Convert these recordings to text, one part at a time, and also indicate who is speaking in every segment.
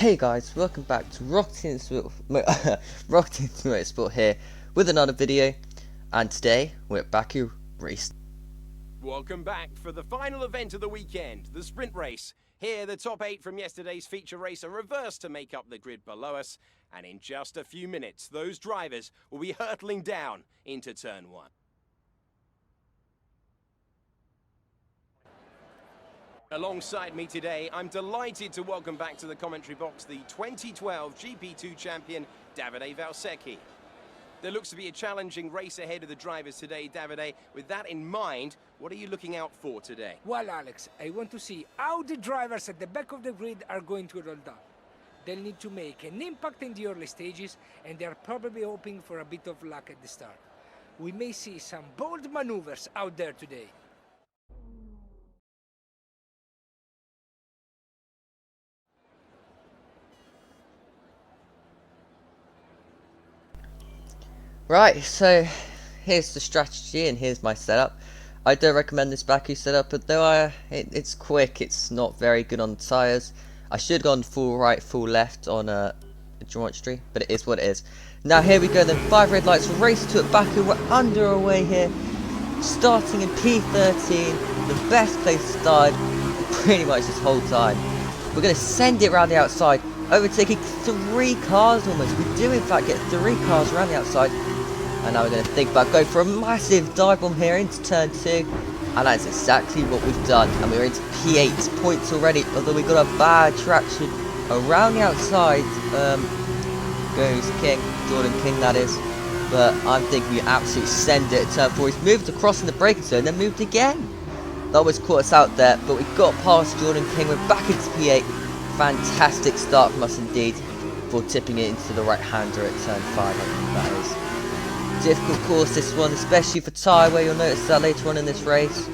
Speaker 1: Hey guys, welcome back to Rocket into Motorsport here with another video, and today we're at Baku race.
Speaker 2: Welcome back for the final event of the weekend, the sprint race. Here the top 8 from yesterday's feature race are reversed to make up the grid below us, and in just a few minutes those drivers will be hurtling down into turn 1. Alongside me today, I'm delighted to welcome back to the commentary box the 2012 GP2 champion, Davide Valsecchi. There looks to be a challenging race ahead of the drivers today, Davide. With that in mind, what are you looking out for today?
Speaker 3: Well, Alex, I want to see how the drivers at the back of the grid are going to roll down. They'll need to make an impact in the early stages, and they're probably hoping for a bit of luck at the start. We may see some bold maneuvers out there today.
Speaker 1: Right, so here's the strategy and here's my setup. I don't recommend this Baku setup, but though it's quick, it's not very good on tyres. I should have gone full right, full left on a geometry, but it is what it is. Now here we go then, 5 red lights, race to it Baku, we're underway here. Starting in P13, the best place to start pretty much this whole time. We're going to send it around the outside, overtaking 3 cars almost. We do in fact get 3 cars around the outside. And now we're going to think about going for a massive dive bomb here into turn 2. And that's exactly what we've done. And we're into P8 points already. Although we got a bad traction around the outside. Goes King, Jordan King that is. But I'm thinking we absolutely send it at turn 4. He's moved across in the braking zone, then moved again. That always caught us out there. But we got past Jordan King. We're back into P8. Fantastic start from us indeed. For tipping it into the right-hander at turn 5, I think that is. Difficult course this one, especially for tyre wear. You'll notice that later on in this race,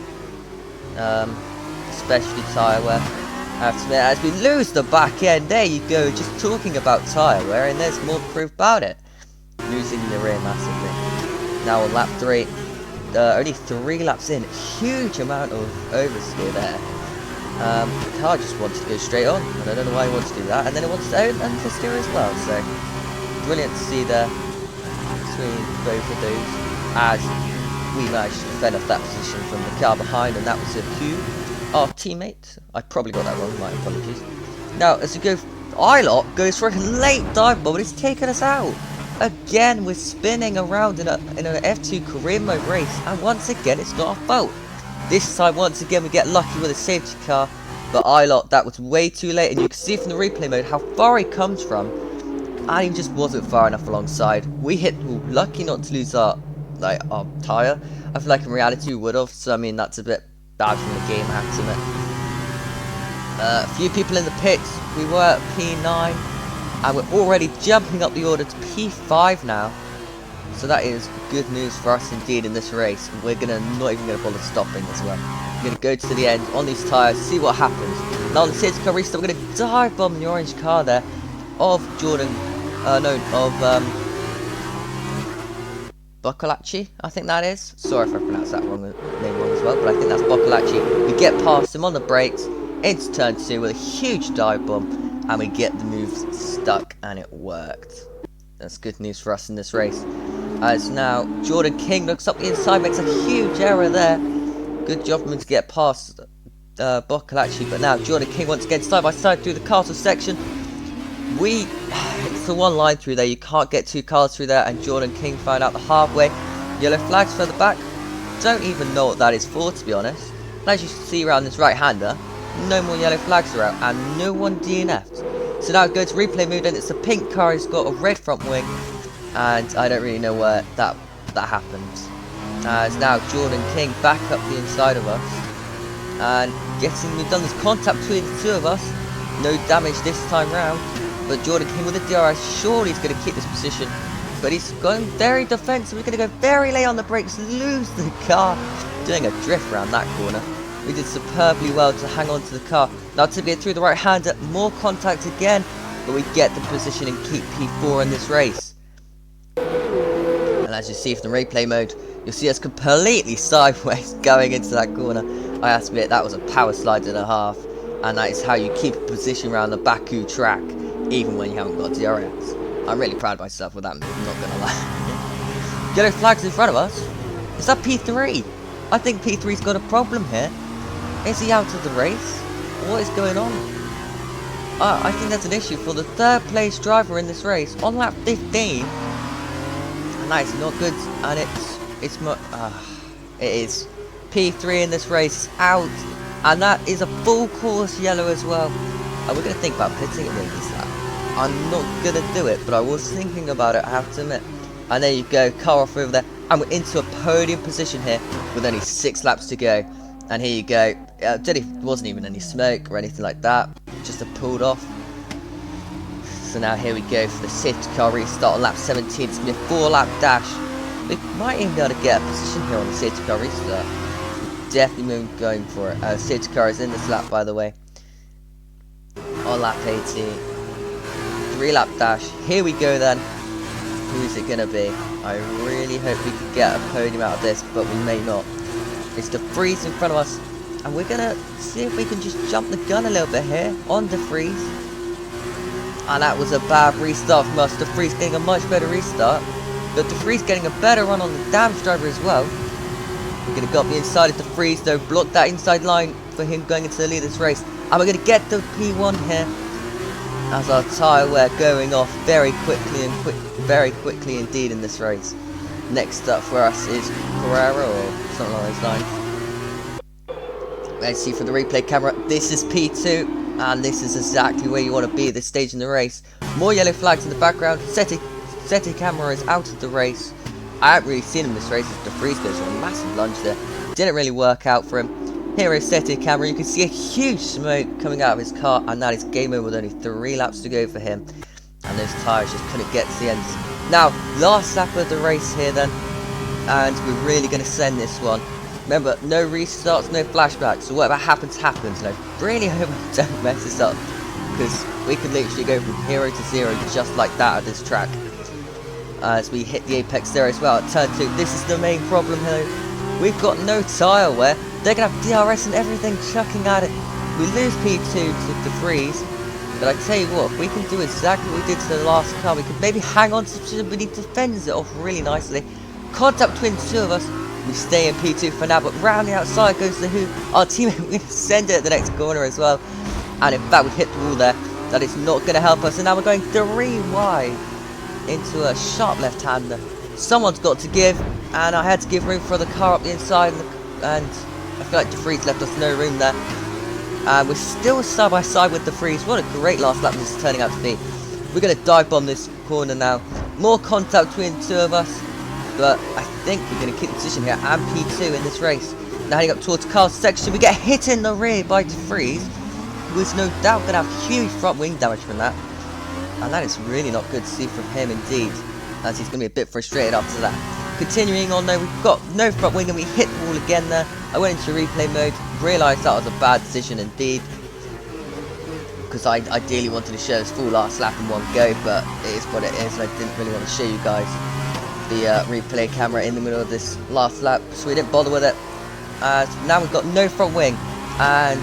Speaker 1: especially tyre wear. I have to admit, as we lose the back end, there you go, just talking about tyre wear, and there's more proof about it. Losing the rear massively. Now on lap 3, only 3 laps in, huge amount of oversteer there. The car just wants to go straight on, and I don't know why he wants to do that, and then it wants to understeer as well, so brilliant to see there. Between both of those, as we managed to fend off that position from the car behind, and that was a Q, our teammate. I probably got that wrong, my apologies. Now, as we go, Ilot goes for a late dive bomb, but it's taken us out. Again, we're spinning around in an F2 career mode race, and once again, it's not our fault. This time, once again, we get lucky with a safety car, but Ilot, that was way too late, and you can see from the replay mode how far he comes from. And he just wasn't far enough alongside. We lucky not to lose our tyre. I feel like in reality we would have, so I mean that's a bit bad from the game, I have to admit. A few people in the pits. We were at P9, and we're already jumping up the order to P5 now. So that is good news for us indeed in this race. We're not even gonna bother stopping as well. We're gonna go to the end on these tyres, see what happens. Now on the safety car restart, we're gonna dive bomb the orange car there of Jordan. Boccolacci, I think that is. Sorry if I pronounced that name wrong as well, but I think that's Boccolacci. We get past him on the brakes into turn 2 with a huge dive bomb, and we get the moves stuck, and it worked. That's good news for us in this race. As now Jordan King looks up the inside, makes a huge error there. Good job for him to get past Boccolacci, but now Jordan King once again side by side through the castle section. It's the one line through there, you can't get 2 cars through there, and Jordan King found out the hard way. Yellow flags further back, don't even know what that is for, to be honest. And as you see around this right-hander, no more yellow flags are out, and no one DNF'd. So now it goes to replay mode, and it's the pink car who's got a red front wing, and I don't really know where that happened. As now Jordan King back up the inside of us, and we've done this contact between the 2 of us, no damage this time round. But Jordan King with the DRS, surely he's going to keep this position. But he's going very defensive. We're going to go very late on the brakes, lose the car. Doing a drift around that corner. We did superbly well to hang on to the car. Now to get through the right hander, more contact again. But we get the position and keep P4 in this race. And as you see from the replay mode, you'll see us completely sideways going into that corner. I have to admit, that was a power slide and a half. and that is how you keep a position around the Baku track, even when you haven't got DRS. I'm really proud of myself with that move, I'm not gonna lie. Yellow flags in front of us. Is that P3? I think P3's got a problem here. Is he out of the race? What is going on? I think there's an issue for the third place driver in this race on lap 15. And that is not good, and it is P3 in this race out, and that is a full course yellow as well. And we're going to think about pitting it with this lap. I'm not going to do it, but I was thinking about it, I have to admit. And there you go, car off over there, and we're into a podium position here with only 6 laps to go. And here you go, there wasn't even any smoke or anything like that, just a pulled off. So now here we go for the safety car restart on lap 17. It's going to be a 4-lap dash. We might even be able to get a position here on the safety car restart. Definitely going for it. Safety car is in this lap, by the way. On lap 18. 3-lap dash. Here we go then. Who is it going to be? I really hope we can get a podium out of this, but we may not. It's De Vries in front of us. And we're going to see if we can just jump the gun a little bit here on De Vries. And that was a bad restart from us. De Vries getting a much better restart. But De Vries getting a better run on the damage driver as well. We're going to go up the inside of De Vries though. Block that inside line for him going into the lead of this race. And we're going to get the P1 here. As our tyre wear going off very quickly indeed in this race. Next up for us is Carrera or something along those lines. Let's see from the replay camera. This is P2. And this is exactly where you want to be at this stage in the race. More yellow flags in the background. Seti Camera is out of the race. I haven't really seen him in this race as De Vries goes for a massive lunge there. Didn't really work out for him. Here is Seti Camera. You can see a huge smoke coming out of his car. And that is game over with only 3 laps to go for him. And those tyres just couldn't get to the end. Now, last lap of the race here then. And we're really going to send this one. Remember, no restarts, no flashbacks, so whatever happens, happens. And I really hope I don't mess this up, because we could literally go from 0 to 0 just like that at this track. As we hit the apex there as well at turn 2. This is the main problem here. We've got no tyre wear. They're going to have DRS and everything chucking at it. We lose P2 to De Vries, but I tell you what, if we can do exactly what we did to the last car, we could maybe hang on to somebody who defends it off really nicely. Contact between the 2 of us. We stay in P2 for now, but round the outside goes the Who. Our teammate, we're going to send it at the next corner as well. And in fact, we hit the wall there. That is not going to help us. And now we're going 3 wide into a sharp left-hander. Someone's got to give, and I had to give room for the car up the inside. And I feel like De Vries left us no room there. And we're still side by side with De Vries. What a great last lap this is turning out to be. We're going to dive bomb this corner now. More contact between the 2 of us. But I think we're going to keep the position here and P2 in this race. Now heading up towards Carl's section, we get hit in the rear by De Vries, who is no doubt going to have huge front wing damage from that. And that is really not good to see from him indeed, as he's going to be a bit frustrated after that. Continuing on though, we've got no front wing and we hit the wall again there. I went into replay mode, realised that was a bad decision indeed, because I ideally wanted to show this full last lap in one go, but it is what it is, and I didn't really want to show you guys the replay camera in the middle of this last lap, so we didn't bother with it. So now we've got no front wing, and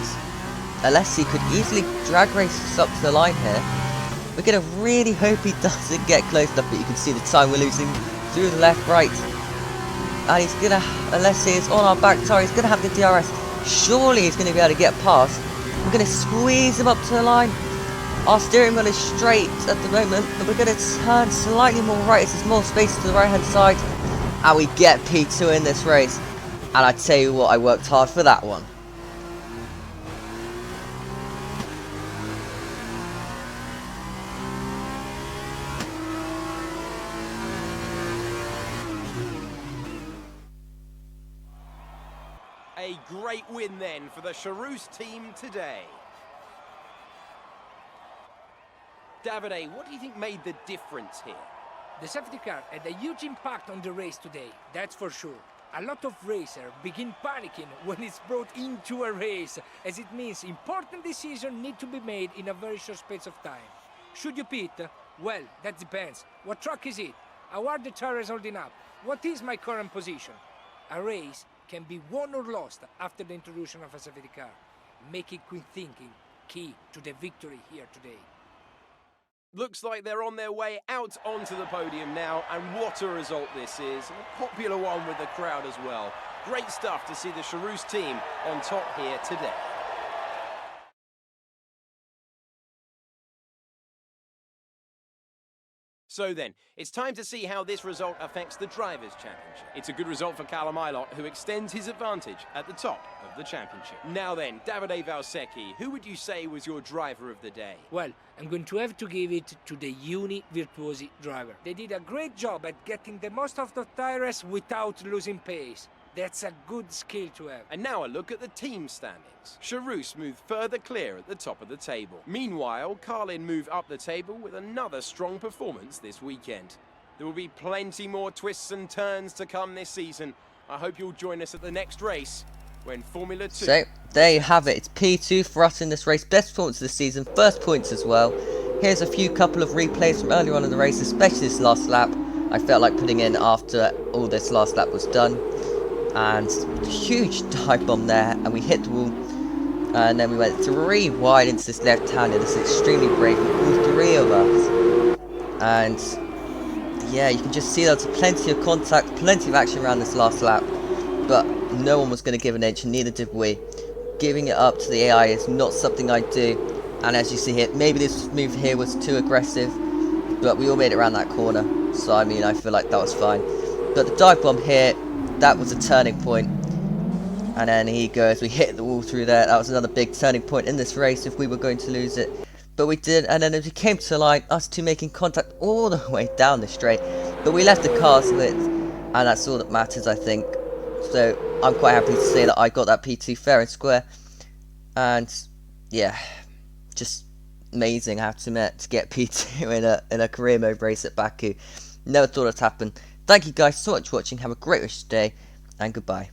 Speaker 1: Alessi could easily drag race us up to the line here. We're going to really hope he doesn't get close enough, but you can see the time we're losing through the left, right. And he's going to, Alessi is on our back tire, he's going to have the DRS. Surely he's going to be able to get past. We're going to squeeze him up to the line. Our steering wheel is straight at the moment, but we're going to turn slightly more right as there's more space to the right hand side. And we get P2 in this race. And I tell you what, I worked hard for that one.
Speaker 2: A great win then for the Charouz team today. Davide, what do you think made the difference here?
Speaker 3: The safety car had a huge impact on the race today, that's for sure. A lot of racers begin panicking when it's brought into a race, as it means important decisions need to be made in a very short space of time. Should you pit? Well, that depends. What track is it? How are the tires holding up? What is my current position? A race can be won or lost after the introduction of a safety car. Make it quick thinking. key to the victory here today.
Speaker 2: Looks like they're on their way out onto the podium now, and what a result this is. And a popular one with the crowd as well. Great stuff to see the Charus team on top here today. So then, it's time to see how this result affects the Drivers' Championship. It's a good result for Callum Ilott, who extends his advantage at the top of the championship. Now then, Davide Valsecchi, who would you say was your driver of the day?
Speaker 3: Well, I'm going to have to give it to the Uni Virtuosi driver. They did a great job at getting the most out of tires without losing pace. That's a good skill to have.
Speaker 2: And now a look at the team standings. Charus move further clear at the top of the table. Meanwhile, Carlin move up the table with another strong performance this weekend. There will be plenty more twists and turns to come this season. I hope you'll join us at the next race when Formula 2...
Speaker 1: So, there you have it. It's P2 for us in this race. Best performance of the season. First points as well. Here's a couple of replays from earlier on in the race, especially this last lap. I felt like putting in after all this last lap was done. And huge dive bomb there, and we hit the wall, and then we went 3 wide into this left-hander. This is extremely brave, all 3 of us. And yeah, you can just see there's plenty of contact, plenty of action around this last lap, but no one was going to give an inch, and neither did we. Giving it up to the AI is not something I do, and as you see here, maybe this move here was too aggressive, but we all made it around that corner, so I mean, I feel like that was fine. But the dive bomb here, that was a turning point, and then he goes, we hit the wall through there. That was another big turning point in this race if we were going to lose it, but we did. And then as we came to the line, us two making contact all the way down the straight, but we left the cars lit, and that's all that matters, I think. So I'm quite happy to say that I got that P2 fair and square, and yeah, just amazing, I have to admit, to get P2 in a career mode race at Baku. Never thought it'd happen. Thank you guys so much for watching, have a great rest of the day, and goodbye.